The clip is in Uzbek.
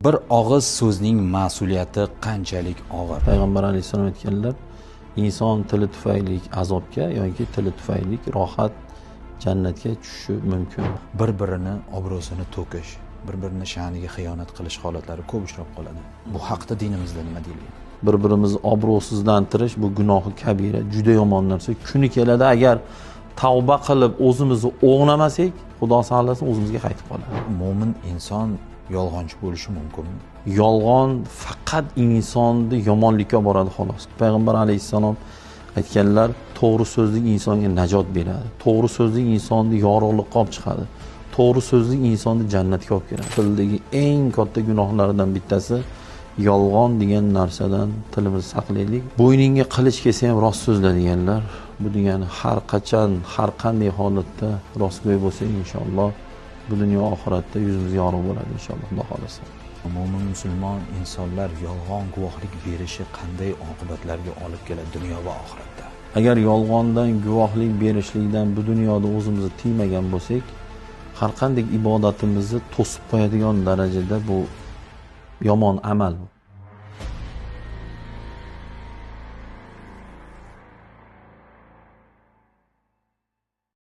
Bir og'iz so'zning mas'uliyati qanchalik og'ir? Payg'ambar alayhissalom aytganlar, inson tili tufayli azobga yoki tili tufayli rohat jannatga tushishi mumkin. Bir-birini obro'sini to'kish, bir-birini sha'niga xiyonat qilish holatlari ko'p uchrab qoladi. Bu haqda dinimizda nima deyilgan? Bir-birimizni obro'sizlantirish bu gunohi kabira, juda yomon narsa. Kuni keladi agar tavba qilib o'zimizni o'g'namasak, Xudo saqlasin o'zimizga qaytib qoladi. Mo'min inson yolg'onchi bo'lishi mumkinmi? Yolg'on faqat insonni yomonlikka boradi xolos. Payg'ambar alayhissalom aytganlar, to'g'ri so'zlik insonga najot beradi. To'g'ri so'zlik insonni yorug'likqa olib chiqadi. To'g'ri so'zlik insonni jannatga olib kiradi. Tildagi eng katta gunohlardan bittasi yolg'on degan narsadan tilimizni saqlaylik. Bo'yningga qilich kelsa ham rost so'zla deganlar. Bu degani har qachon, har qanday holatda rostgo'y bo'lsak inshaalloh bu dunyo oxiratda yuzimiz yorug' bo'ladi inshaalloh, Xudo xolasa. Mo'min musulmon insonlar yolg'on guvohlik berishi qanday oqibatlarga olib keladi dunyo va oxiratda? Agar yolg'ondan guvohlik berishlikdan bu dunyoda o'zimizni tiymagan bo'lsak, har qanday ibodatimizni to'sib qo'yadigan darajada bu yomon amal.